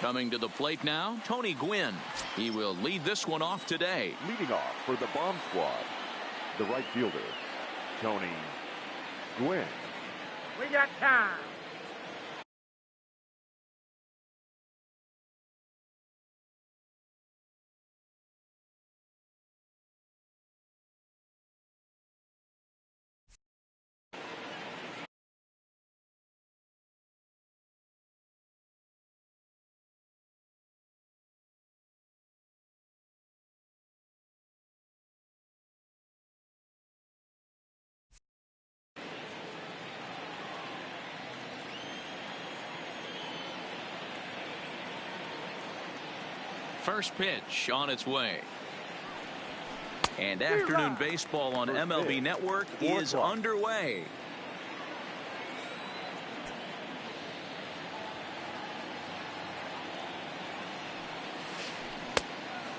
Coming to the plate now, Tony Gwynn. He will lead this one off today. Leading off for the bomb squad, the right fielder, Tony Gwynn. We got time. First pitch on its way. And afternoon baseball on MLB Network is underway.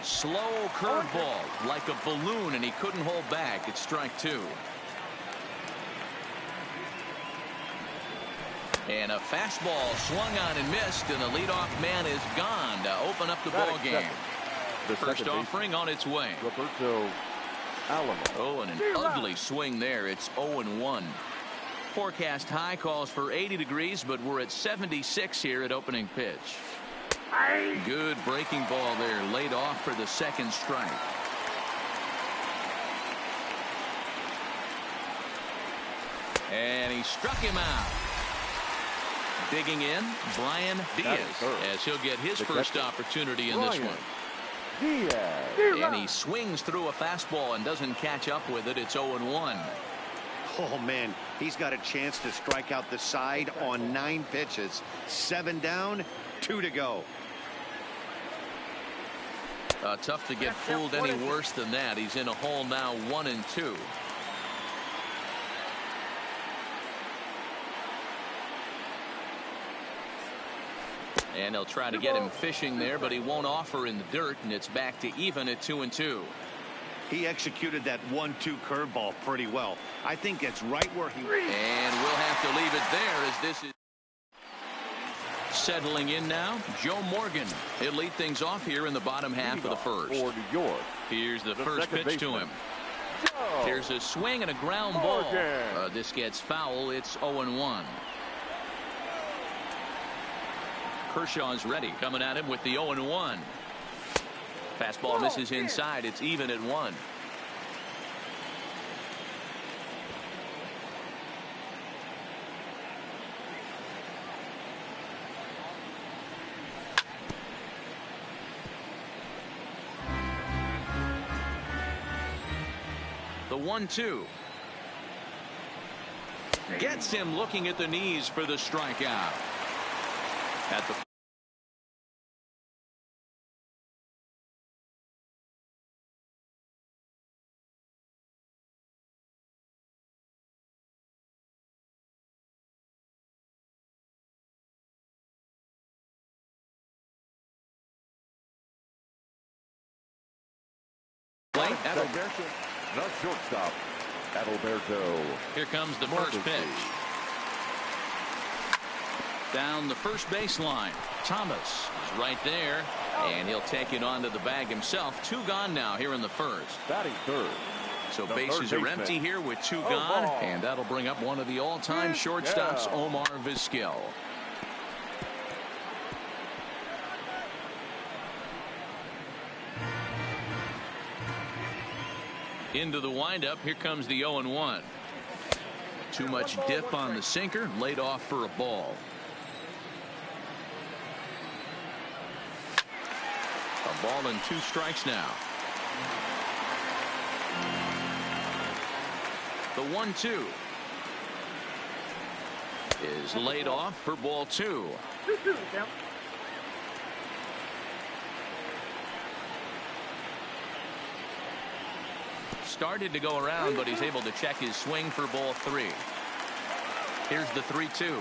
Slow curveball like a balloon, and he couldn't hold back. It's strike two. And a fastball swung on and missed, and the leadoff man is gone to open up the ball game. First offering on its way. Roberto Alamo. Oh, and an ugly swing there. It's 0-1. Forecast high calls for 80 degrees, but we're at 76 here at opening pitch. Good breaking ball there, laid off for the second strike. And he struck him out. Digging in, Brian Diaz, as he'll get his first opportunity in this one. And he swings through a fastball and doesn't catch up with it. It's 0-1. Oh, man, he's got a chance to strike out the side on 9 pitches. 7 down, 2 to go. Tough to get fooled any worse than that. He's in a hole now, 1-2. And they'll try to get him fishing there, but he won't offer in the dirt, and it's back to even at 2-2. He executed that 1-2 curveball pretty well. I think it's right where he... And we'll have to leave it there as this is settling in now. Joe Morgan. He'll lead things off here in the bottom half of the first. For New York. Here's the first pitch to him. There's a swing and a ground ball. This gets foul. It's 0-1. Kershaw's ready, coming at him with the 0-1. Fastball misses inside. It's even at 1. The 1-2 gets him looking at the knees for the strikeout. At the plate, Adalberto, the shortstop, Adalberto. Here comes the first pitch. Down the first baseline. Thomas is right there, and he'll take it onto the bag himself. 2 gone now here in the first. Batting third. So bases are empty here with 2 gone, and that'll bring up one of the all-time shortstops, Omar Vizquel. Into the windup. Here comes the 0-1. Too much dip on the sinker, laid off for a ball. A ball and 2 strikes now. The 1-2 is laid off for ball 2. Started to go around, but he's able to check his swing for ball 3. Here's the 3-2.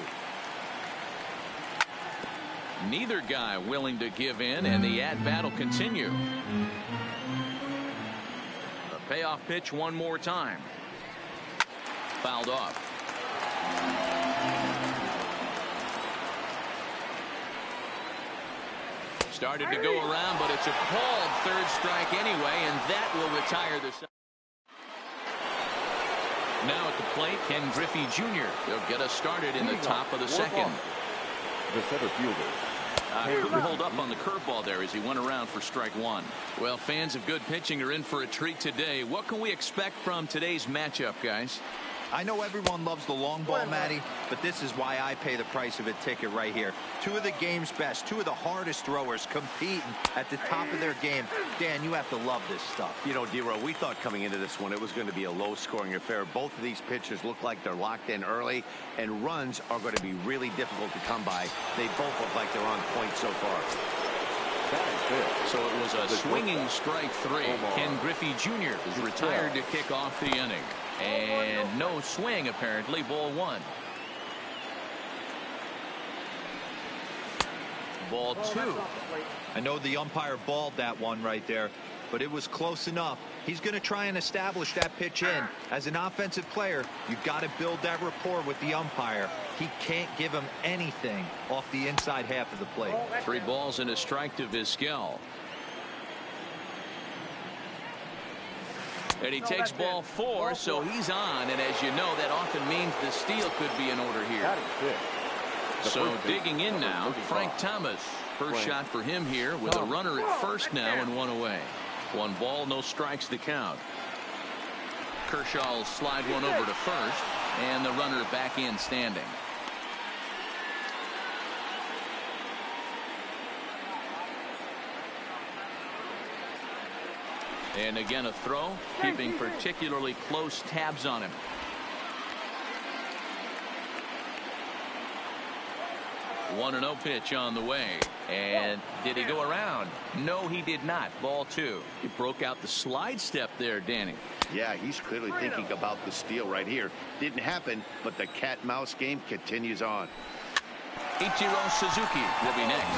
Neither guy willing to give in, and the at-bat will continue. The payoff pitch one more time. Fouled off. Started to go around, but it's a called third strike anyway, and that will retire the side. Now at the plate, Ken Griffey Jr. He'll get us started in the top of the second. The center fielder. He couldn't hold up on the curveball there as he went around for strike one. Well, fans of good pitching are in for a treat today. What can we expect from today's matchup, guys? I know everyone loves the long ball, Matty, but this is why I pay the price of a ticket right here. Two of the game's best, two of the hardest throwers competing at the top of their game. Dan, you have to love this stuff. You know, D-Row, we thought coming into this one it was going to be a low-scoring affair. Both of these pitchers look like they're locked in early, and runs are going to be really difficult to come by. They both look like they're on point so far. So it was a swinging strike three. Ken Griffey Jr. is retired to kick off the inning. And no swing, apparently. Ball one. Ball two. I know the umpire balled that one right there, but it was close enough. He's going to try and establish that pitch in. As an offensive player, you've got to build that rapport with the umpire. He can't give him anything off the inside half of the plate. 3 balls and a strike to Vizquel. And he takes ball 4, so he's on. And as you know, that often means the steal could be in order here. So digging in now, Frank Thomas. First shot for him here with a runner at first now and 1 away. 1 ball, no strikes to count. Kershaw will slide one over to first, and the runner back in standing. And again a throw, keeping particularly close tabs on him. One and 0 pitch on the way. And did he go around? No, he did not. Ball 2. He broke out the slide step there, Danny. Yeah, he's clearly thinking about the steal right here. Didn't happen, but the cat-mouse game continues on. Ichiro Suzuki will be next.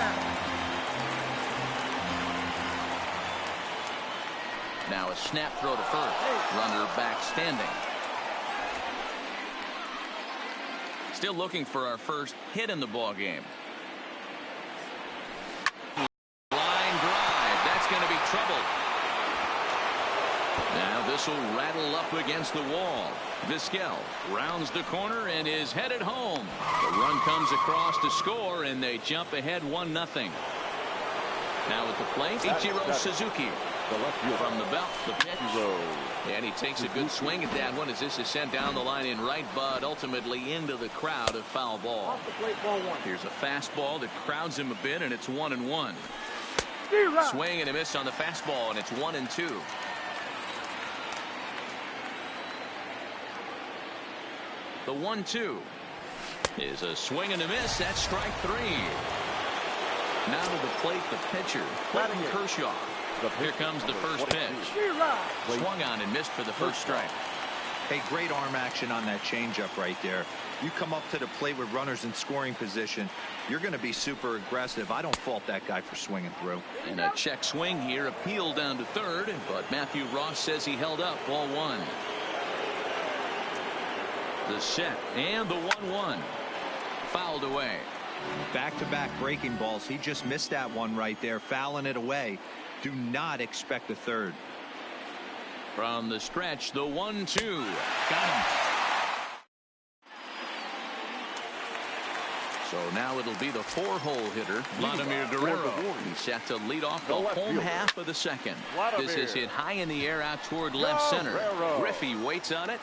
Now a snap throw to first. Runner back standing. Still looking for our first hit in the ball game. Line drive. That's going to be trouble. Now this will rattle up against the wall. Vizquel rounds the corner and is headed home. The run comes across to score, and they jump ahead 1-0. Now at the plate, Ichiro Suzuki. From the belt, the pitch. And he takes a good swing at that one as this is sent down the line in right, but ultimately into the crowd, a foul ball. Here's a fastball that crowds him a bit, and it's 1-1. Swing and a miss on the fastball, and it's 1-2. The 1-2 is a swing and a miss. That's strike 3. Now to the plate, the pitcher, Clayton Kershaw. Here comes the first pitch. Swung on and missed for the first strike. Hey, great arm action on that changeup right there. You come up to the plate with runners in scoring position, you're going to be super aggressive. I don't fault that guy for swinging through. And a check swing here, appeal down to third, but Matthew Ross says he held up. Ball 1. The set and the 1-1. Fouled away. Back-to-back breaking balls. He just missed that one right there, fouling it away. Do not expect a third. From the stretch, the 1-2. Got him. So now it'll be the 4-hole hitter, Vladimir Guerrero. He's set to lead off the home half of the second. This is hit high in the air out toward left center. Griffey waits on it.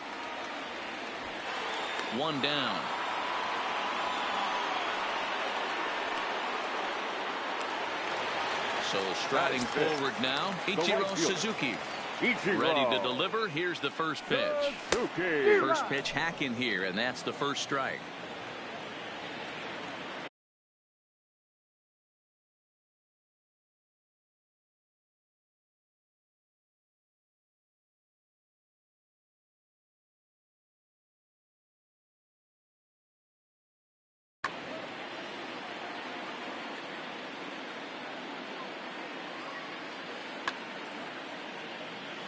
1 down. So striding forward now, Ichiro Suzuki. Ready to deliver. Here's the first pitch. First pitch hack in here, and that's the first strike.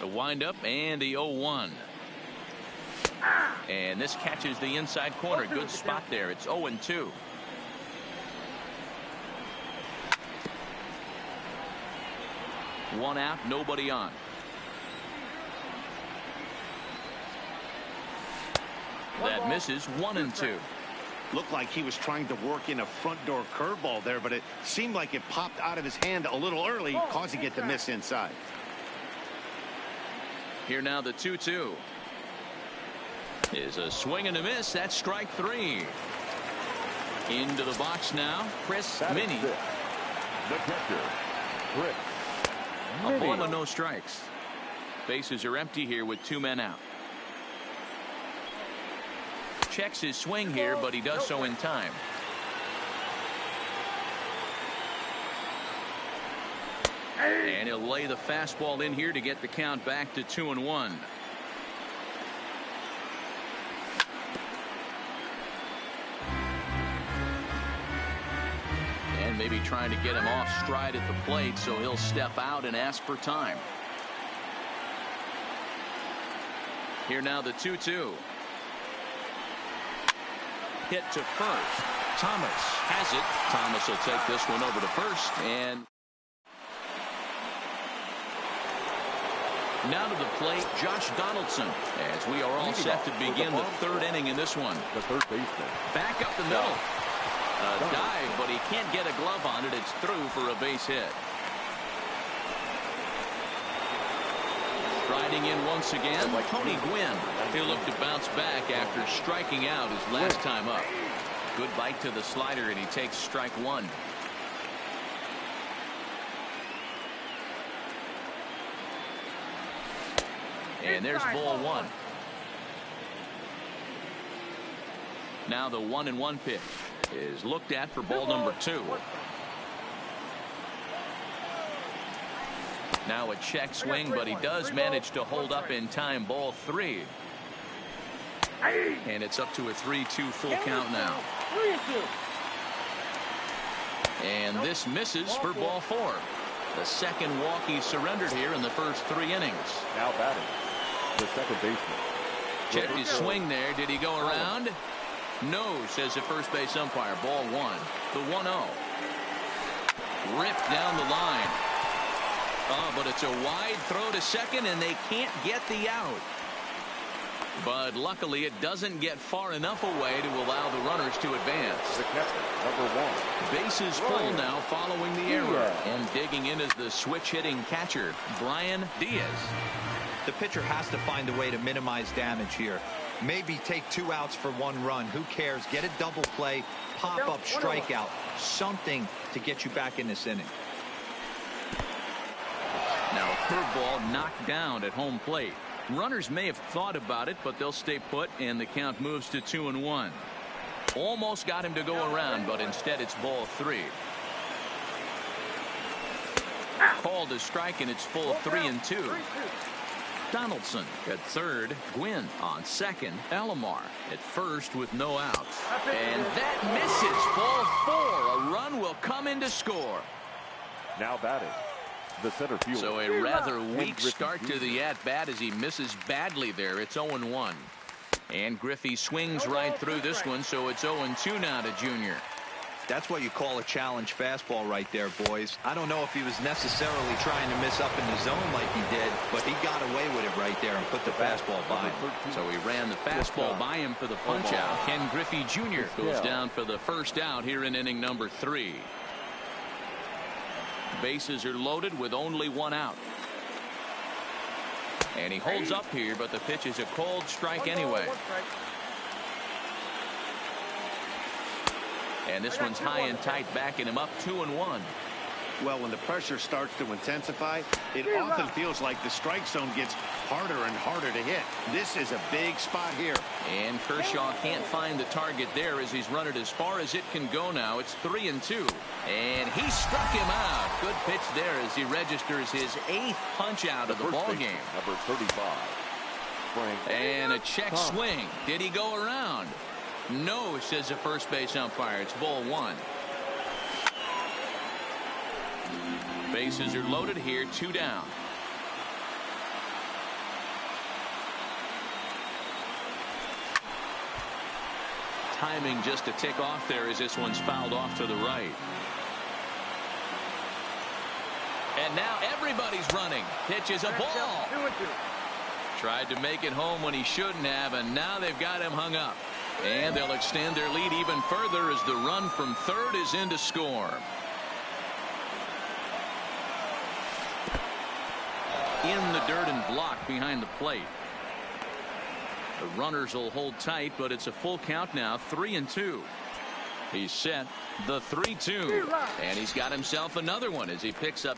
The windup and the 0-1. And this catches the inside corner. Good spot there. It's 0-2. One out, nobody on. That misses. 1-2. Looked like he was trying to work in a front door curveball there, but it seemed like it popped out of his hand a little early, causing it to miss inside. Here now the 2-2 is a swing and a miss. That's strike 3. Into the box now, Chris Minnie. The catcher, Chris A ball with no strikes. Bases are empty here with 2 men out. Checks his swing here, but he does so in time. And he'll lay the fastball in here to get the count back to 2-1. And maybe trying to get him off stride at the plate, so he'll step out and ask for time. Here now the 2-2. Hit to first. Thomas has it. Thomas will take this one over to first. And now to the plate, Josh Donaldson, as we are all set to begin the 3rd inning in this one. The third baseman. Back up the middle. A dive, but he can't get a glove on it. It's through for a base hit. Striding in once again, Tony Gwynn. He'll look to bounce back after striking out his last time up. Good bite to the slider, and he takes strike 1. And there's ball 1. Now the 1-1 pitch is looked at for ball number 2. Now a check swing, but he does manage to hold up in time. Ball 3. And it's up to a 3-2 full count now. And this misses for ball 4. The second walk he surrendered here in the first 3 innings. Now batting, the second baseman. Checked his swing there. Did he go around? No, says the first base umpire. Ball 1. The 1-0. Ripped down the line. Oh, but it's a wide throw to second, and they can't get the out. But luckily, it doesn't get far enough away to allow the runners to advance. The catcher, number 1. Bases full now following the error. And digging in is the switch-hitting catcher, Brian Diaz. The pitcher has to find a way to minimize damage here. Maybe take 2 outs for 1 run. Who cares? Get a double play, pop-up strikeout, something to get you back in this inning. Now a curveball knocked down at home plate. Runners may have thought about it, but they'll stay put, and the count moves to 2-1. Almost got him to go around, but instead it's ball 3. Called a strike, and it's full 3-2. Donaldson at third, Gwynn on second, Alomar at first with no outs. And that misses. Ball 4. A run will come in to score. Now batting, the center fielder. So a rather weak start to the at-bat as he misses badly there. It's 0-1. And Griffey swings right through this one, so it's 0-2 now to Junior. That's what you call a challenge fastball right there, boys. I don't know if he was necessarily trying to miss up in the zone like he did, but he got away with it right there and put the fastball by him. So he ran the fastball by him for the punch out. Ken Griffey Jr. goes down for the first out here in inning number 3. Bases are loaded with only 1 out. And he holds up here, but the pitch is a cold strike anyway. And this one's high and tight, backing him up 2-1. Well, when the pressure starts to intensify, it often feels like the strike zone gets harder and harder to hit. This is a big spot here. And Kershaw can't find the target there as he's run it as far as it can go now. It's 3-2. And he struck him out. Good pitch there as he registers his 8th punch out of the ball game. Number 35. Frank. And a check swing. Did he go around? No, says the first base umpire. It's ball 1. Bases are loaded here, 2 down. Timing just a tick off there as this one's fouled off to the right. And now everybody's running. Pitches a ball. 2-2. Tried to make it home when he shouldn't have, and now they've got him hung up. And they'll extend their lead even further as the run from third is in to score. In the dirt and blocked behind the plate. The runners will hold tight, but it's a full count now, 3-2. He's set the 3-2, and he's got himself another one as he picks up.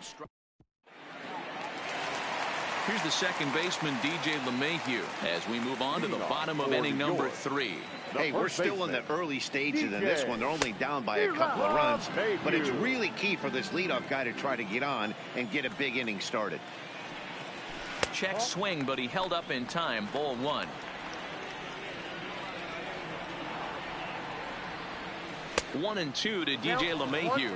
Here's the second baseman, DJ LeMahieu, as we move on to the bottom of inning number 3. Hey, we're still in the early stages in this one. They're only down by a couple of runs, but it's really key for this leadoff guy to try to get on and get a big inning started. Check swing, but he held up in time. Ball 1. 1-2 to DJ LeMahieu.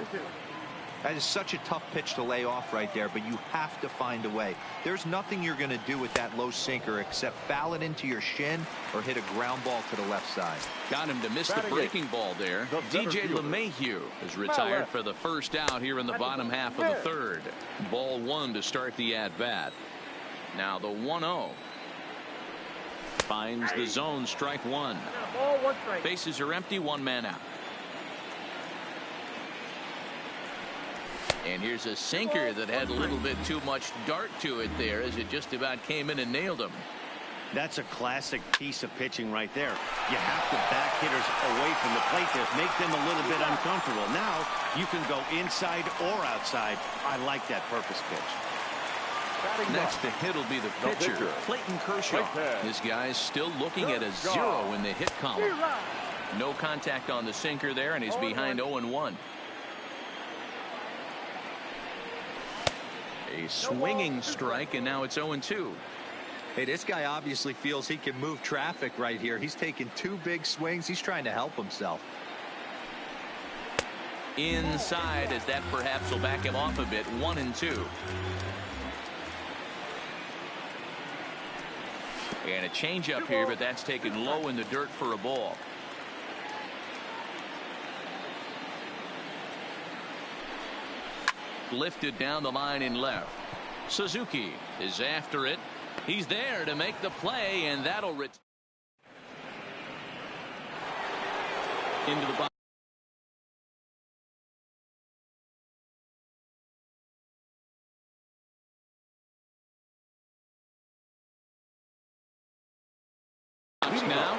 That is such a tough pitch to lay off right there, but you have to find a way. There's nothing you're going to do with that low sinker except foul it into your shin or hit a ground ball to the left side. Got him to miss the breaking ball there. DJ LeMahieu is retired for the first out here in the bottom half of the third. Ball 1 to start the at-bat. Now the 1-0. Finds the zone, strike 1. Bases are empty, 1 man out. And here's a sinker that had a little bit too much dart to it there as it just about came in and nailed him. That's a classic piece of pitching right there. You have to back hitters away from the plate to make them a little bit uncomfortable. Now you can go inside or outside. I like that purpose pitch. Next to hit will be the pitcher, Clayton Kershaw. This guy's still looking at a 0 in the hit column. No contact on the sinker there, and he's behind 0-1. A swinging strike, and now it's 0-2. Hey, this guy obviously feels he can move traffic right here. He's taking 2 big swings. He's trying to help himself. Inside, as that perhaps will back him off a bit. 1-2. And a changeup here, but that's taken low in the dirt for a ball. Lifted down the line in left. Suzuki is after it. He's there to make the play, and that'll into the box. Now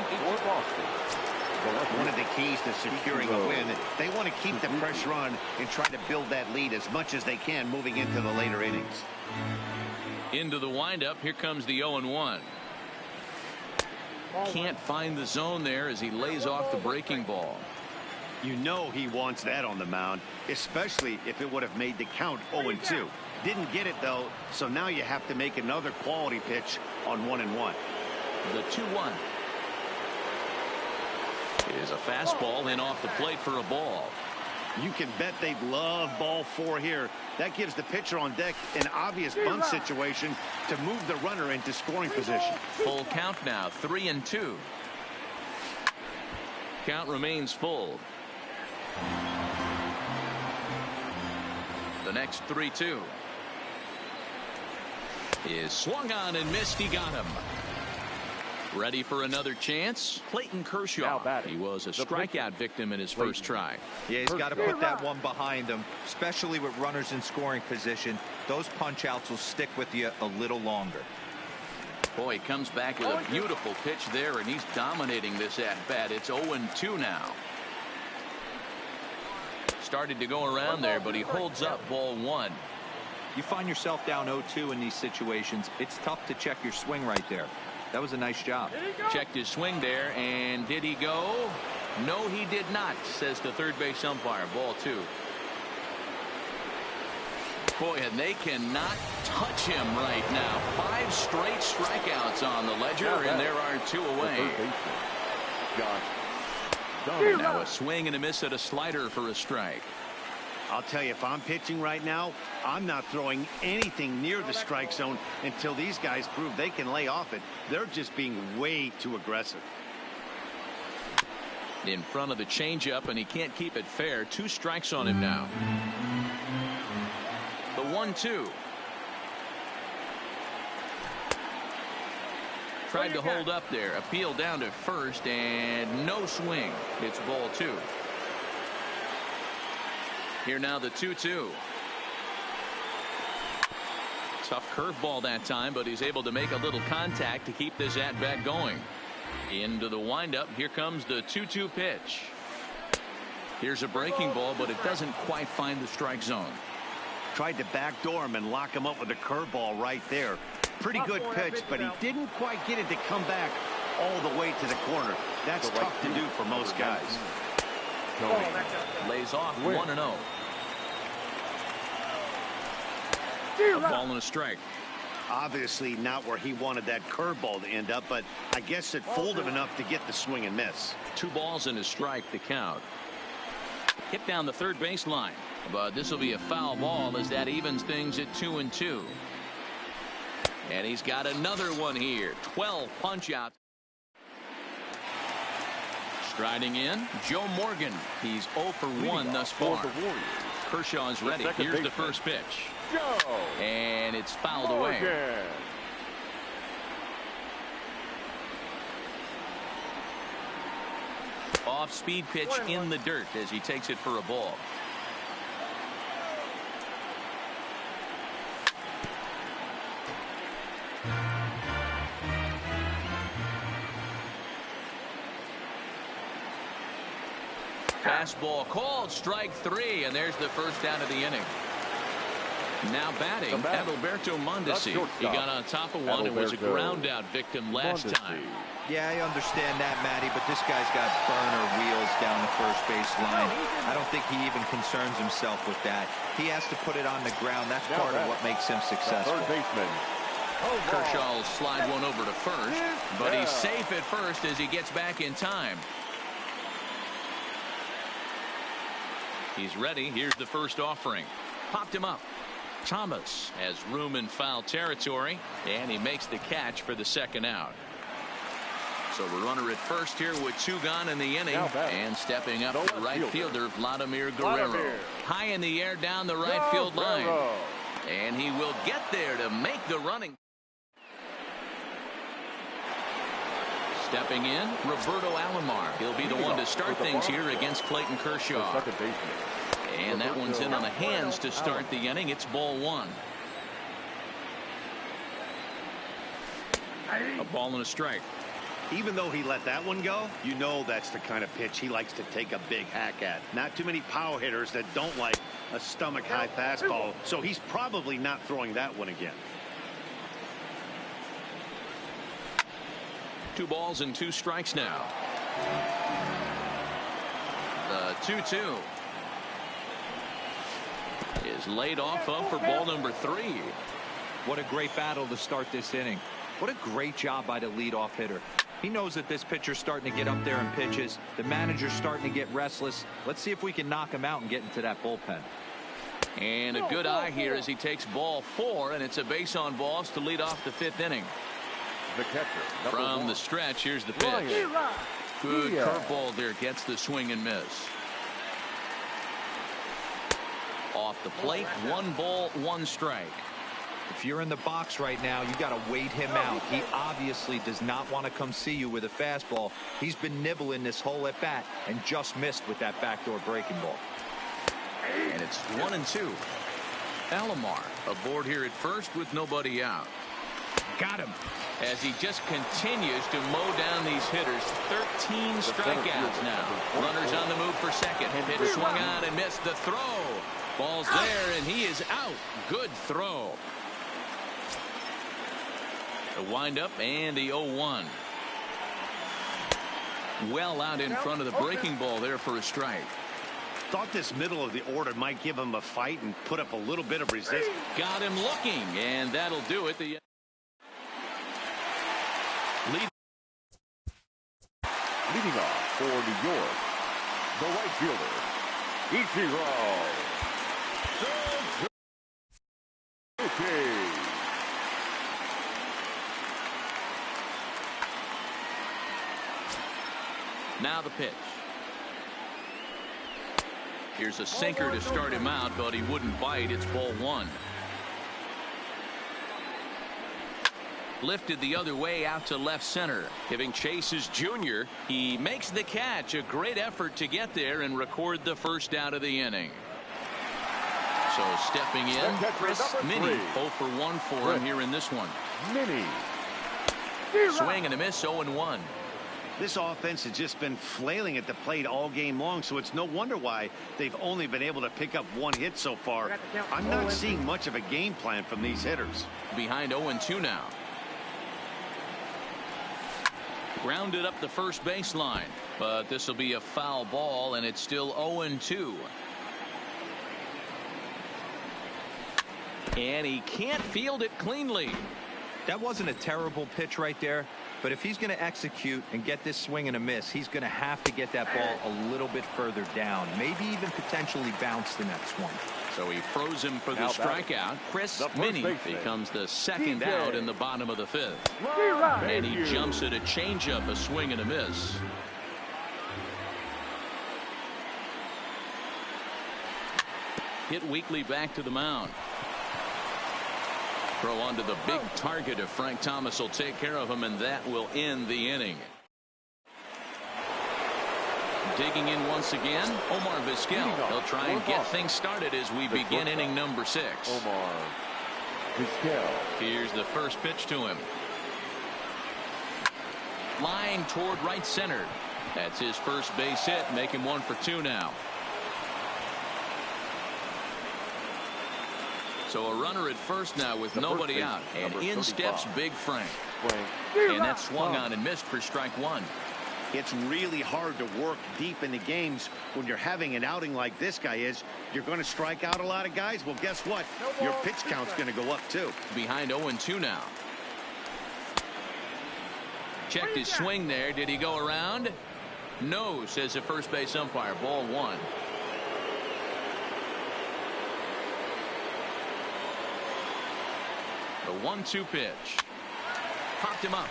one of the keys to securing a win, they want to keep the pressure on and try to build that lead as much as they can moving into the later innings. Into the windup. Here comes the 0-1. Can't find the zone there as he lays off the breaking ball. You know he wants that on the mound, especially if it would have made the count 0-2. Didn't get it though, so now you have to make another quality pitch on 1-1. The 2-1 is a fastball in off the plate for a ball. You can bet they love ball 4 here. That gives the pitcher on deck an obvious bunt situation to move the runner into scoring position. Full count now, 3-2. Count remains full. The next 3-2 is swung on and missed. He got him. Ready for another chance? Clayton Kershaw. He was a strikeout victim in his first try. Yeah, he's got to put that one behind him, especially with runners in scoring position. Those punch outs will stick with you a little longer. Boy, he comes back with a beautiful pitch there, and he's dominating this at bat. It's 0-2 now. Started to go around there, but he holds up. Ball 1. You find yourself down 0-2 in these situations. It's tough to check your swing right there. That was a nice job. Checked his swing there, and did he go? No, he did not, says the third base umpire. Ball 2. Boy, and they cannot touch him right now. 5 straight strikeouts on the ledger, and there are 2 away. Now a swing and a miss at a slider for a strike. I'll tell you, if I'm pitching right now, I'm not throwing anything near the strike zone until these guys prove they can lay off it. They're just being way too aggressive. In front of the changeup, and he can't keep it fair. 2 strikes on him now. The 1-2. Tried to hold up there. Appeal down to first and no swing. It's ball 2. Here now the 2-2. Tough curveball that time, but he's able to make a little contact to keep this at-bat going. Into the windup. Here comes the 2-2 pitch. Here's a breaking ball, but it doesn't quite find the strike zone. Tried to backdoor him and lock him up with a curveball right there. Pretty good pitch, but he didn't quite get it to come back all the way to the corner. That's tough to do for most guys. Lays off 1-0. A ball and a strike. Obviously not where he wanted that curveball to end up, but I guess it fooled him enough to get the swing and miss. 2 balls and a strike to count. Hit down the third baseline, but this will be a foul ball as that evens things at 2-2. And he's got another one here. 12 punch outs. Striding in, Joe Morgan. He's 0 for 1 thus far. Kershaw's ready. Here's the first pitch. And it's fouled away. Off-speed pitch in the dirt as he takes it for a ball. Fastball called, strike 3, and there's the first out of the inning. Now batting, Adalberto Mondesi. He got on top of one and was a ground out victim last time. Yeah, I understand that, Matty, but this guy's got burner wheels down the first base line. I don't think he even concerns himself with that. He has to put it on the ground. That's part of what makes him successful. Third baseman. Kershaw will slide one over to first, but he's safe at first as he gets back in time. He's ready. Here's the first offering. Popped him up. Thomas has room in foul territory, and he makes the catch for the second out. So a runner at first here with 2 gone in the inning, and stepping up the right fielder, Vladimir Guerrero. High in the air down the right field line, and he will get there to make the running. Stepping in, Roberto Alomar. He'll be the one to start things here against Clayton Kershaw. And that one's in on the hands to start the inning. It's ball 1. A ball and a strike. Even though he let that one go, you know that's the kind of pitch he likes to take a big hack at. Not too many power hitters that don't like a stomach-high fastball, so he's probably not throwing that one again. 2 balls and 2 strikes now. The 2-2 is laid off of for ball number 3. What a great battle to start this inning. What a great job by the leadoff hitter. He knows that this pitcher's starting to get up there in pitches. The manager's starting to get restless. Let's see if we can knock him out and get into that bullpen. And a good eye here as he takes ball 4, and it's a base on balls to lead off the 5th inning. The catcher, from the stretch, here's the pitch. Good curveball there, gets the swing and miss. Off the plate, 1 ball, 1 strike. If you're in the box right now, you got to wait him out. He obviously does not want to come see you with a fastball. He's been nibbling this whole at bat and just missed with that backdoor breaking ball. And it's 1-2. Alomar aboard here at first with nobody out. Got him as he just continues to mow down these hitters. 13 strikeouts now. Runners on the move for second. Pitch swung on and missed the throw. Ball's there and he is out. Good throw. The windup and the 0-1. Well out in front of the breaking ball there for a strike. Thought this middle of the order might give him a fight and put up a little bit of resistance. Got him looking, and that'll do it. The leading off for New York, the right fielder, Ichiro Suzuki. Now the pitch. Here's a sinker to start him out, but he wouldn't bite. It's ball 1. lifted the other way out to left center. Giving Chase is Junior. He makes the catch. A great effort to get there and record the first out of the inning. So stepping in, Chris Minnie. 0 for 1 for him here in this one. Minnie. Swing and a miss, 0-1. This offense has just been flailing at the plate all game long, so it's no wonder why they've only been able to pick up 1 hit so far. I'm not seeing much of a game plan from these hitters. Behind 0-2 now. Grounded up the first baseline, but this will be a foul ball, and it's still 0-2. And he can't field it cleanly. That wasn't a terrible pitch right there, but if he's going to execute and get this swing and a miss, he's going to have to get that ball a little bit further down, maybe even potentially bounce the next one. So he froze him for the strikeout. Chris Minnie becomes the second out in the bottom of the 5th. And he jumps at a changeup, a swing and a miss. Hit Weekly back to the mound. Throw onto the big target if Frank Thomas will take care of him, and that will end the inning. Digging in once again, Omar Vizquel. He'll try and get things started as we begin inning number 6. Omar Vizquel. Here's the first pitch to him. Line toward right center. That's his first base hit, making 1 for 2 now. So a runner at first now with nobody out. And in steps Big Frank. And that swung on and missed for strike 1. It's really hard to work deep into games when you're having an outing like this guy is. You're going to strike out a lot of guys. Well, guess what? Your pitch count's going to go up, too. Behind 0-2 now. Checked his swing there. Did he go around? No, says the first base umpire. Ball 1. The 1-2 pitch. Popped him up.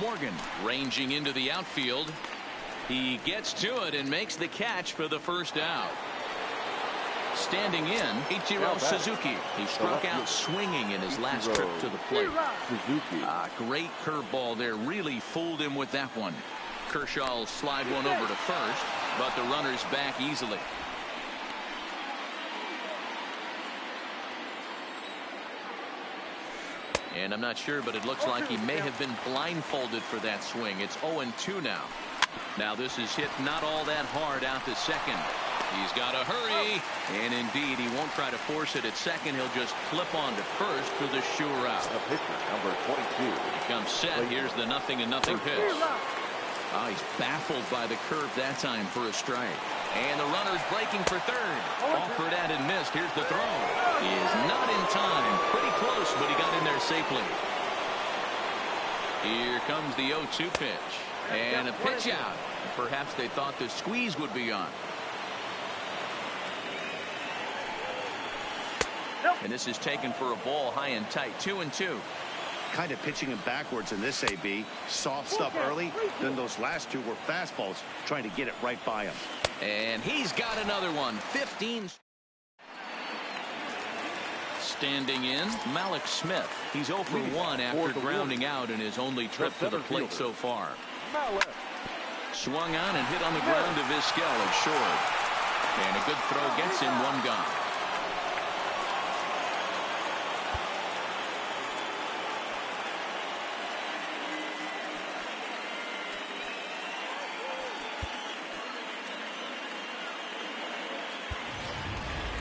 Morgan ranging into the outfield. He gets to it and makes the catch for the first out. Standing in, Ichiro Suzuki. He struck out swinging in his last trip to the plate. Suzuki. Great curveball there. Really fooled him with that one. Kershaw will slide one over to first, but the runner's back easily. And I'm not sure, but it looks like he may have been blindfolded for that swing. It's 0-2 now. Now this is hit not all that hard out to second. He's got to hurry. And indeed, he won't try to force it at second. He'll just clip on to first for the sure out. The pitcher, number 22. He comes set. Here's the 0-0 pitch. Oh, he's baffled by the curve that time for a strike. And the runner's breaking for third. Offered at and missed. Here's the throw. He is not in time. Pretty close, but he got in there safely. Here comes the 0-2 pitch. And a pitch out. Perhaps they thought the squeeze would be on. And this is taken for a ball high and tight. 2-2. Kind of pitching him backwards in this AB. Soft stuff early. Then those last two were fastballs, trying to get it right by him. And he's got another one. 15. Standing in, Malik Smith. He's 0 for 1 after grounding out in his only trip to the plate so far. Swung on and hit on the ground to Vizquel at short. And a good throw gets him 1 gone.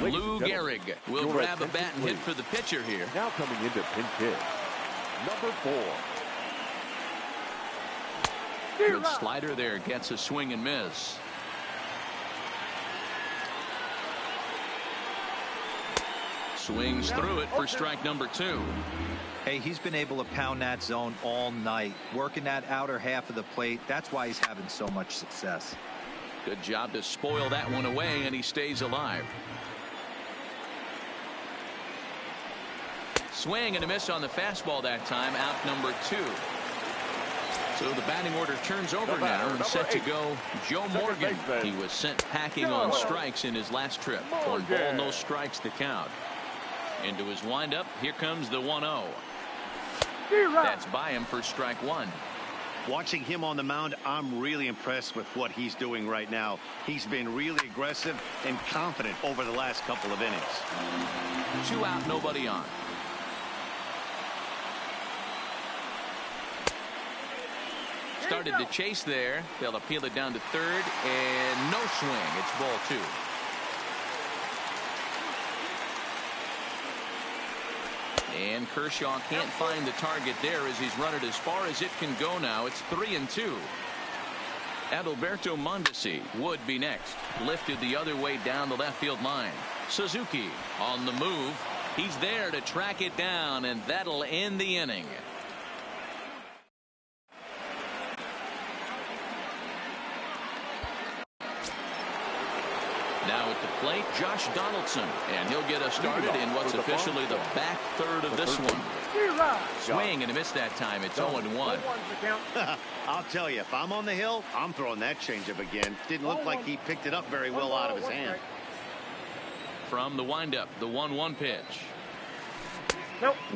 Lou Gehrig will grab a bat and hit for the pitcher here. Now coming into pinch hit, number 4. Good slider there, gets a swing and miss. Swings through it for strike number 2. Hey, he's been able to pound that zone all night, working that outer half of the plate. That's why he's having so much success. Good job to spoil that one away, and he stays alive. Swing and a miss on the fastball that time. Out number 2. So the batting order turns over now and set to go Joe Morgan. He was sent packing on strikes in his last trip. 1 ball, no strikes to count. Into his windup. Here comes the 1-0. That's by him for strike one. Watching him on the mound, I'm really impressed with what he's doing right now. He's been really aggressive and confident over the last couple of innings. 2 out, nobody on. Started to chase there. They'll appeal it down to third, and no swing. It's ball 2. And Kershaw can't find the target there as he's run it as far as it can go now. It's 3-2. Adalberto Mondesi would be next. Lifted the other way down the left field line. Suzuki on the move. He's there to track it down, and that'll end the inning. Now at the plate, Josh Donaldson, and he'll get us started in what's officially the back third of this one. Swing and a miss that time. It's 0-1. I'll tell you, if I'm on the hill, I'm throwing that changeup again. Didn't look like he picked it up very well out of his hand. From the windup, the 1-1 pitch.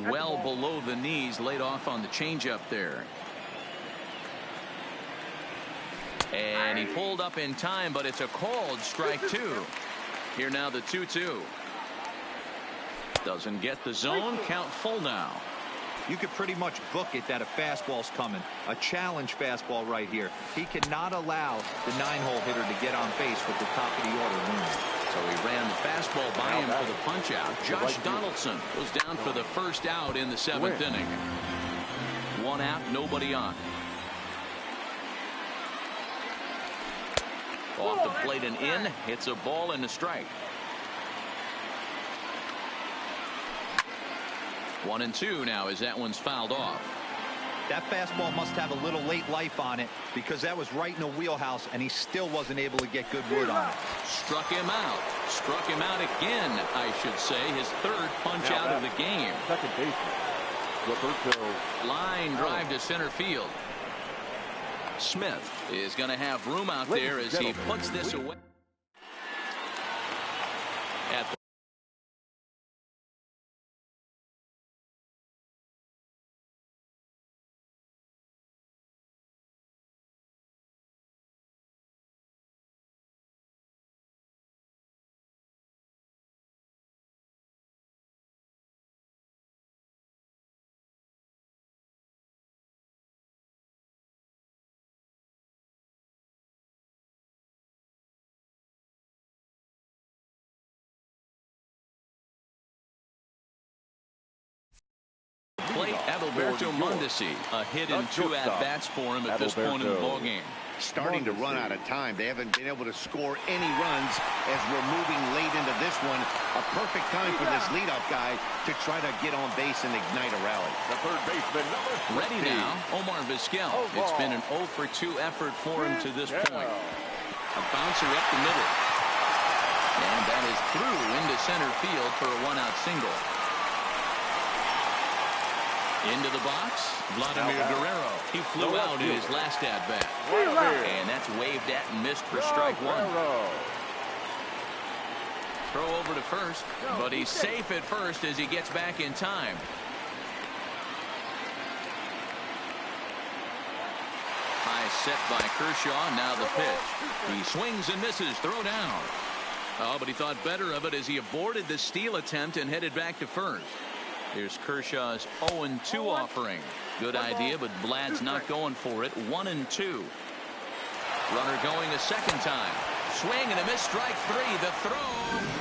Well below the knees, laid off on the changeup there. And he pulled up in time, but it's a called strike 2. Here now the 2-2. Doesn't get the zone. Count full now. You could pretty much book it that a fastball's coming. A challenge fastball right here. He cannot allow the 9-hole hitter to get on base with the top of the order looming. So he ran the fastball by him for the punch out. Josh Donaldson goes down for the first out in the 7th inning. 1 out, nobody on. Off the plate and in. It's a ball and a strike. 1-2 now as that one's fouled off. That fastball must have a little late life on it because that was right in the wheelhouse and he still wasn't able to get good wood on it. Struck him out. Struck him out again, I should say. His 3rd punch out of the game. Second baseman, Roberto. Line drive to center field. Smith is going to have room out there as he puts this away. At the plate, Adalberto Mondesi. A hit in 2 at-bats for him at this point in the ballgame. Starting to run out of time. They haven't been able to score any runs as we're moving late into this one. A perfect time for this leadoff guy to try to get on base and ignite a rally. The third baseman, number 15. Ready now, Omar Vizquel. It's been an 0 for 2 effort for him to this point. A bouncer up the middle. And that is through into center field for a 1-out single. Into the box, Vladimir Guerrero. He flew out in his last at-bat. And that's waved at and missed for strike 1. Throw over to first, but he's safe at first as he gets back in time. High set by Kershaw, now the pitch. He swings and misses, throw down. Oh, but he thought better of it as he aborted the steal attempt and headed back to first. Here's Kershaw's 0-2 offering. Good idea, but Vlad's not going for it. 1-2. Runner going a second time. Swing and a miss, strike 3. The throw.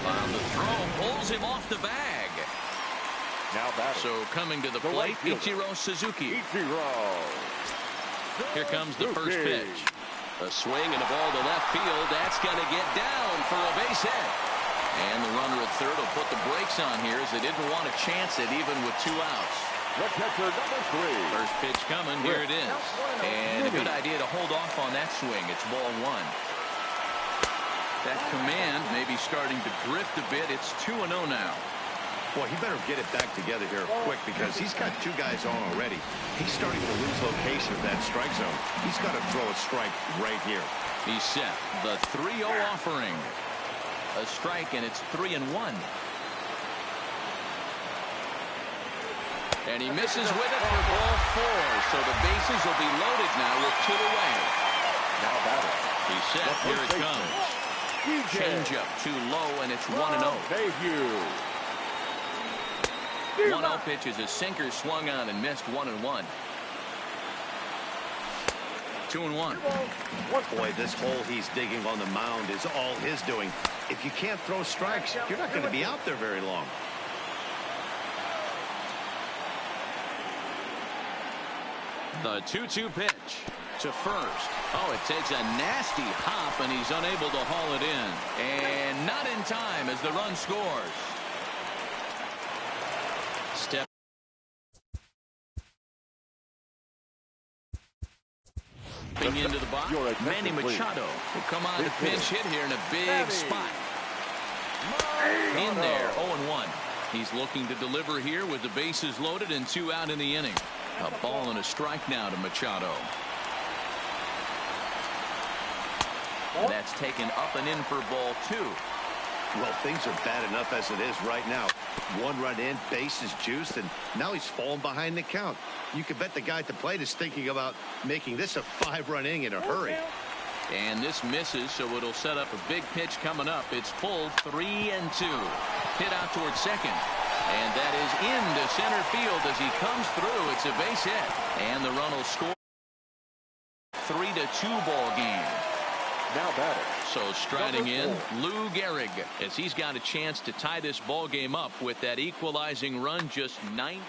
The throw pulls him off the bag. Now batting. So coming to the plate, Ichiro Suzuki. Here comes the first pitch. A swing and a ball to left field. That's going to get down for a base hit. And the runner at third will put the brakes on here as they didn't want to chance it even with 2 outs. The catcher, number 3. First pitch coming. Here it is. And a good idea to hold off on that swing. It's ball 1. That command may be starting to drift a bit. It's 2-0 now. Boy, he better get it back together here quick because he's got 2 guys on already. He's starting to lose location of that strike zone. He's got to throw a strike right here. He's set. The 3-0 offering. A strike, and it's 3-1. And he misses with it for ball 4. So the bases will be loaded now with 2 away. Now batting. He's set. Here it comes. Change up too low, and it's 1-0. 1-0 pitch is a sinker swung on and missed 1-1. 2-1. Boy, this hole he's digging on the mound is all his doing. If you can't throw strikes, you're not going to be out there very long. The 2-2 pitch to first. Oh, it takes a nasty hop, and he's unable to haul it in. And not in time as the run scores. Step into the box. Manny Machado will come on to pinch hit here in a big spot. In there, 0-1. He's looking to deliver here with the bases loaded and 2 out in the inning. A ball and a strike now to Machado. That's taken up and in for ball 2. Well, things are bad enough as it is right now. 1 run in, bases juiced, and now he's falling behind the count. You can bet the guy at the plate is thinking about making this a 5-run inning in a hurry. And this misses, so it'll set up a big pitch coming up. It's pulled 3-2. Hit out towards second. And that is into center field as he comes through. It's a base hit. And the run will score. 3-2 ball game. Now batting. So striding in, Lou Gehrig, as he's got a chance to tie this ball game up with that equalizing run just 90.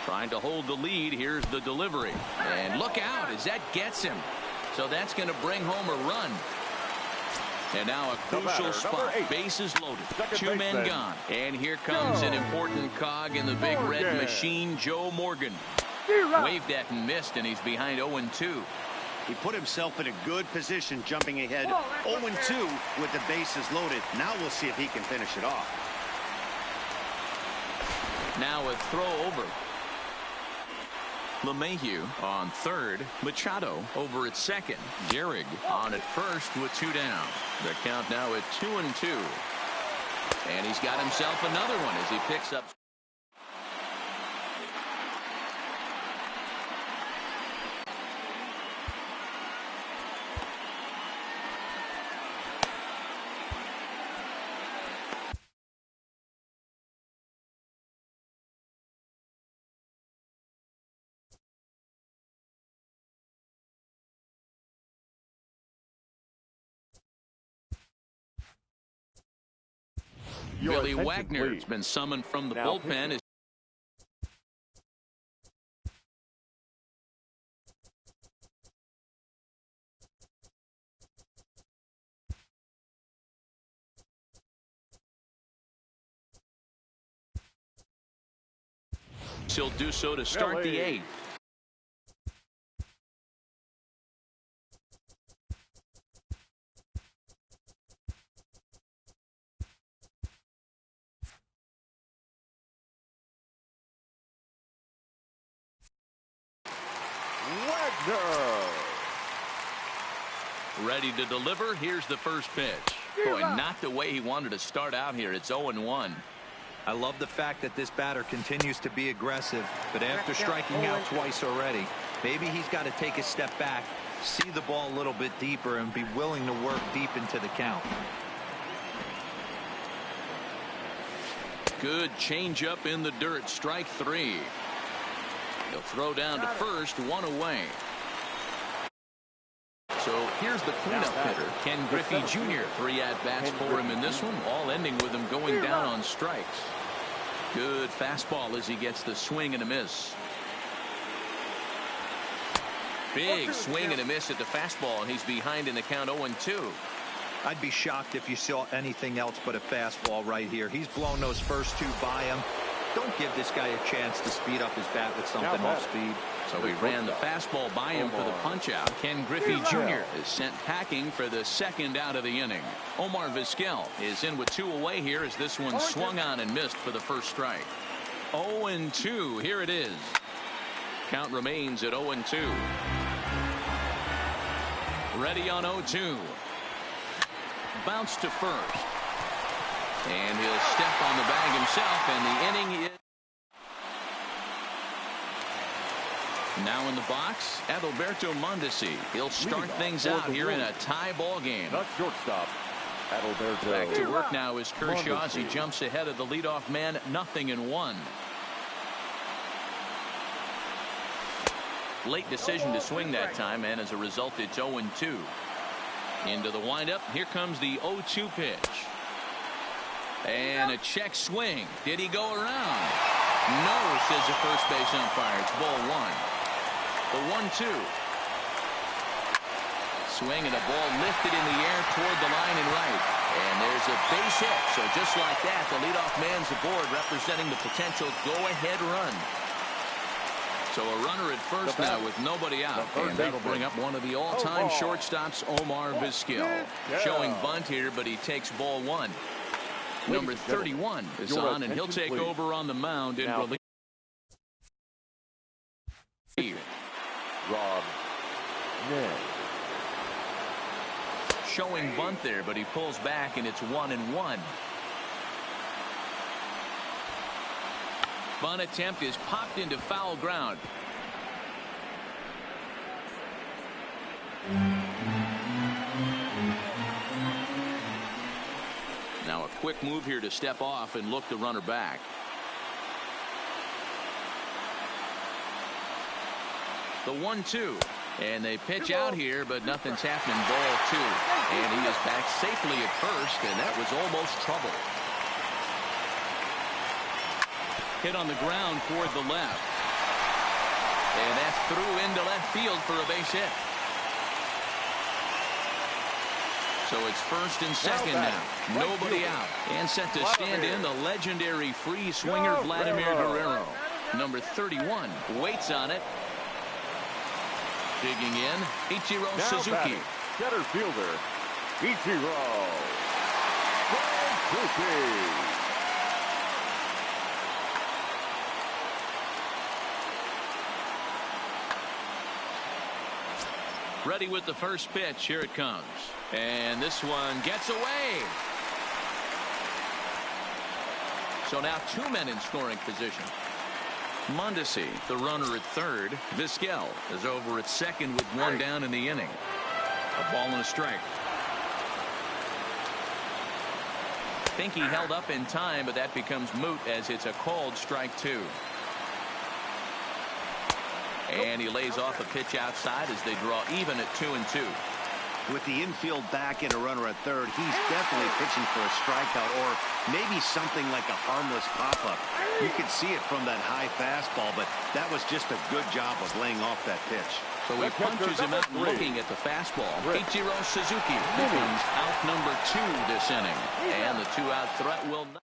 Trying to hold the lead. Here's the delivery. And look out as that gets him. So that's going to bring home a run. And now a crucial spot. Bases loaded. 2 men gone. And here comes an important cog in the big red machine, Joe Morgan. Waved at and missed, and he's behind 0-2. He put himself in a good position jumping ahead 0-2 with the bases loaded. Now we'll see if he can finish it off. Now a throw over. LeMahieu on third. Machado over at second. Gehrig on at first with 2 down. The count now at 2-2. And he's got himself another one as he picks up. Billy Wagner has been summoned from the bullpen. He'll do so to start the 8th. Ready to deliver. Here's the first pitch. Boy, not the way he wanted to start out here. It's 0-1. I love the fact that this batter continues to be aggressive, but after striking out twice already, maybe he's got to take a step back, see the ball a little bit deeper, and be willing to work deep into the count. Good changeup in the dirt. Strike 3. He'll throw down to first. 1 away. So here's the cleanup hitter, Ken Griffey Jr. 3 at-bats for him in this one, all ending with him going down on strikes. Good fastball as he gets the swing and a miss. Big swing and a miss at the fastball, and he's behind in the count 0-2. I'd be shocked if you saw anything else but a fastball right here. He's blown those first 2 by him. Don't give this guy a chance to speed up his bat with something off speed. So he ran the fastball by him for the punch out. Ken Griffey Jr. is sent packing for the second out of the inning. Omar Vizquel is in with 2 away here as this one swung on and missed for the first strike. 0-2. Here it is. Count remains at 0-2. Ready on 0-2. Bounce to first. And he'll step on the bag himself, and the inning is now in the box. Adalberto Mondesi. He'll start things out here in a tie ball game. The shortstop, Adalberto. Back to work now is Kershaw as he jumps ahead of the leadoff man, 0-1. Late decision to swing that time, and as a result, it's 0-2. Into the windup. Here comes the 0-2 pitch. And a check swing. Did he go around? No, says the first base umpire. It's ball 1. The 1-2. Swing and a ball lifted in the air toward the line and right. And there's a base hit. So just like that, the leadoff man's aboard, representing the potential go-ahead run. So a runner at first now with nobody out. And that'll bring up one of the all-time shortstops, Omar Vizquel. Showing bunt here, but he takes ball 1. Number 31 is on, and he'll take over on the mound in relief. Rob Ned. Showing bunt there, but he pulls back, and it's 1-1. Bunt attempt is popped into foul ground. Now a quick move here to step off and look the runner back. The 1-2. And they pitch out here, but nothing's happening. Ball 2. And he is back safely at first, and that was almost trouble. Hit on the ground toward the left. And that's through into left field for a base hit. So it's first and second now. Nobody out. And set to stand in the legendary free swinger Vladimir Guerrero. Number 31 waits on it. Digging in, Ichiro Suzuki. Center fielder, Ichiro Suzuki. Ready with the first pitch. Here it comes. And this one gets away. So now 2 men in scoring position. Mondesi, the runner at third. Vizquel is over at second with 1 down in the inning. A ball and a strike. Think he held up in time, but that becomes moot as it's a called strike 2. And he lays off a pitch outside as they draw even at 2-2. With the infield back and a runner at third, he's definitely pitching for a strikeout or maybe something like a harmless pop-up. You could see it from that high fastball, but that was just a good job of laying off that pitch. So he punches him out looking at the fastball. Ichiro Suzuki becomes out number 2 this inning. And the 2-out threat will not.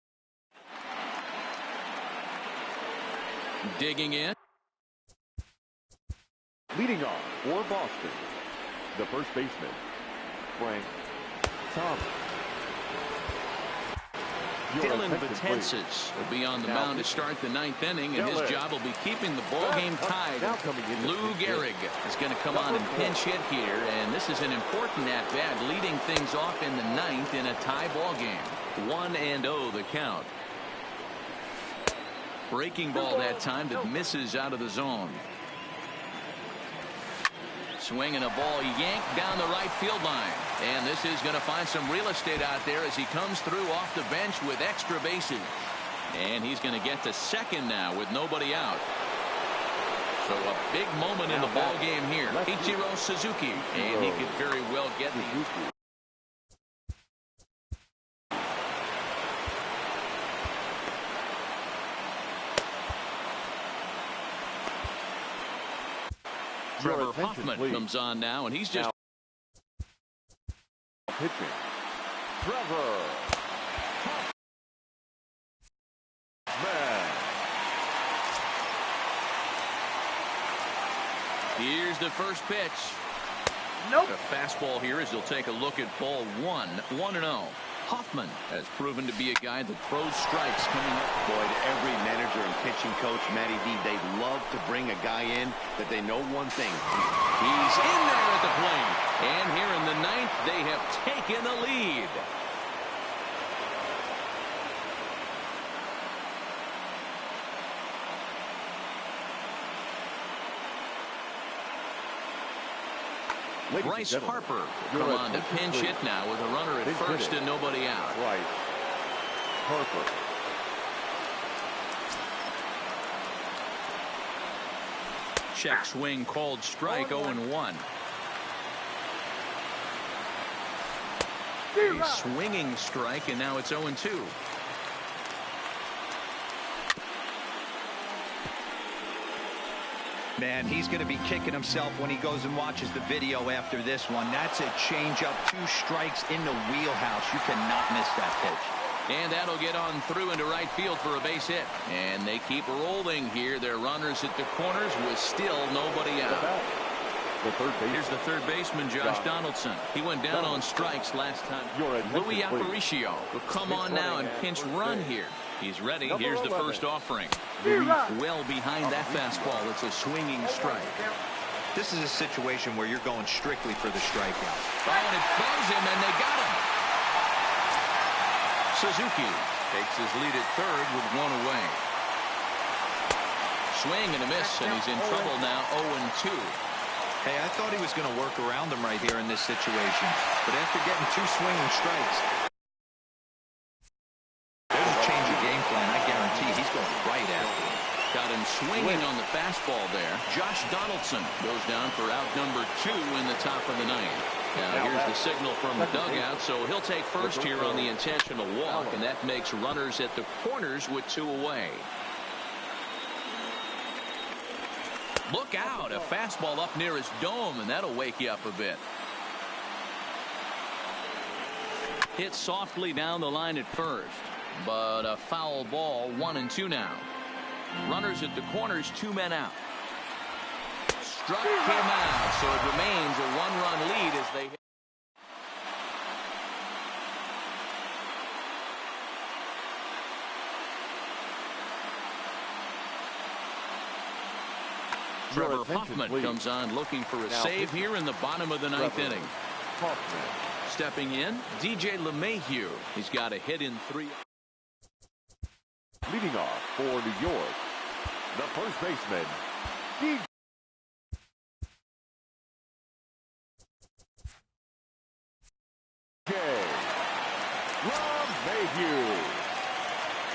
Digging in. Leading off for Boston, the first baseman, Frank Thomas. Dylan Betances will be on the mound to start the 9th inning, and his job will be keeping the ball game tied. Lou Gehrig is going to come on and pinch hit here, and this is an important at-bat, leading things off in the 9th in a tie ball game. 1-0 the count. Breaking ball that time that misses out of the zone. Swinging a ball yanked down the right field line. And this is going to find some real estate out there as he comes through off the bench with extra bases. And he's going to get to second now with nobody out. So a big moment in the ball game here. Ichiro Suzuki. And he could very well get the Trevor Hoffman comes on now, and he's just pitching. Trevor Hoffman. Here's the first pitch. Nope. A fastball here as he'll take a look at ball 1-0. Hoffman has proven to be a guy that throws strikes coming up. Boy, to every manager and pitching coach, Matty D, they'd love to bring a guy in that they know one thing. He's in there at the plate. And here in the ninth, they have taken a lead. Bryce Harper will come on to pinch hit now with a runner at first and nobody out. Right. Harper. Check swing called strike. 0-1. A swinging strike, and now it's 0-2. Man, he's going to be kicking himself when he goes and watches the video after this one. That's a changeup, 2 strikes in the wheelhouse. You cannot miss that pitch. And that'll get on through into right field for a base hit. And they keep rolling here. Their runners at the corners with still nobody out. Here's the third baseman, Josh Donaldson. He went down on strikes last time. Louis Aparicio will come on now and pinch run here. He's ready. Here's the first offering. Well behind that fastball. It's a swinging strike. This is a situation where you're going strictly for the strikeout. Oh, and it bugs him, and they got him. Suzuki takes his lead at third with 1 away. Swing and a miss, and he's in trouble now. 0-2. Hey, I thought he was going to work around them right here in this situation. But after getting 2 swinging strikes, there's a change of game plan. I guarantee he's going right after him. Got him swinging on the fastball there. Josh Donaldson goes down for out number 2 in the top of the ninth. Now here's the signal from the dugout, so he'll take first here on the intentional walk, and that makes runners at the corners with 2 away. Look out, a fastball up near his dome, and that'll wake you up a bit. Hit softly down the line at first, but a foul ball. 1-2 now. Runners at the corners, 2 men out. Struck him out, so it remains a 1-run lead as they hit. Trevor Hoffman comes on looking for a save here in the bottom of the ninth inning. Stepping in, DJ LeMahieu. He's got a hit in 3. Leading off for New York, the first baseman, DJ LeMahieu.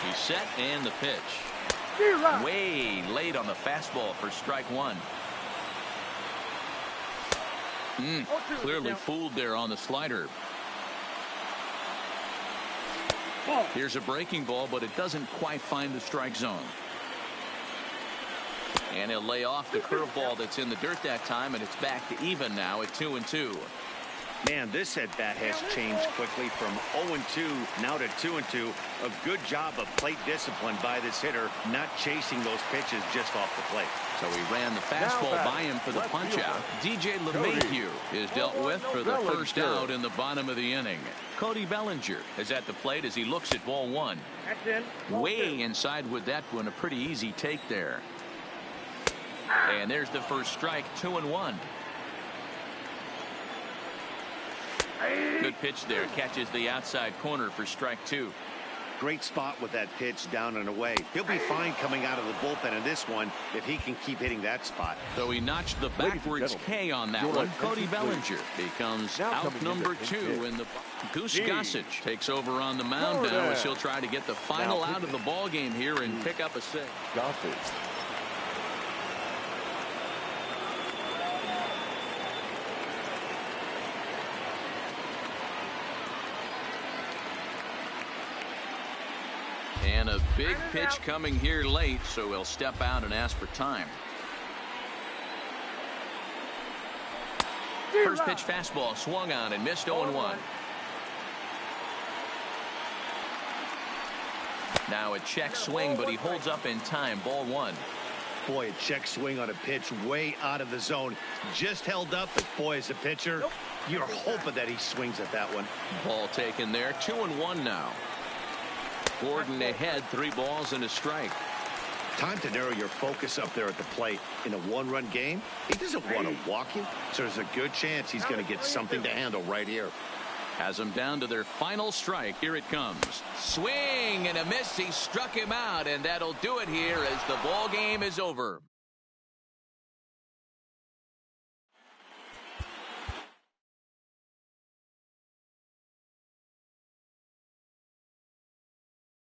He's set and the pitch. Way late on the fastball for strike 1. Clearly fooled there on the slider. Here's a breaking ball, but it doesn't quite find the strike zone. And he'll lay off the curveball that's in the dirt that time, and it's back to even now at 2-2. Man, this at bat has changed quickly from 0-2 now to 2-2. A good job of plate discipline by this hitter, not chasing those pitches just off the plate. So he ran the fastball by him for the punch out. DJ LeMahieu is dealt with for the first out in the bottom of the inning. Cody Bellinger is at the plate as he looks at ball 1. Way inside with that one. A pretty easy take there. And there's the first strike. 2-1. Good pitch there. Catches the outside corner for strike 2. Great spot with that pitch down and away. He'll be fine coming out of the bullpen in this one if he can keep hitting that spot. So he notched the backwards K on that one. Cody Bellinger becomes out number 2 in the. Goose Gossage takes over on the mound now as he'll try to get the final out of the ball game here and pick up a 6. Gossage. And a big pitch coming here late, so he'll step out and ask for time. First pitch fastball swung on and missed. 0-1. Now a check swing, but he holds up in time. Ball 1. Boy, a check swing on a pitch way out of the zone. Just held up, but boy, as a pitcher, you're hoping that he swings at that one. Ball taken there. 2-1 now. Gordon ahead, 3 balls and a strike. Time to narrow your focus up there at the plate. In a one-run game, he doesn't want to walk you, so there's a good chance he's going to get something to handle right here. Has them down to their final strike. Here it comes. Swing and a miss. He struck him out, and that'll do it here as the ball game is over.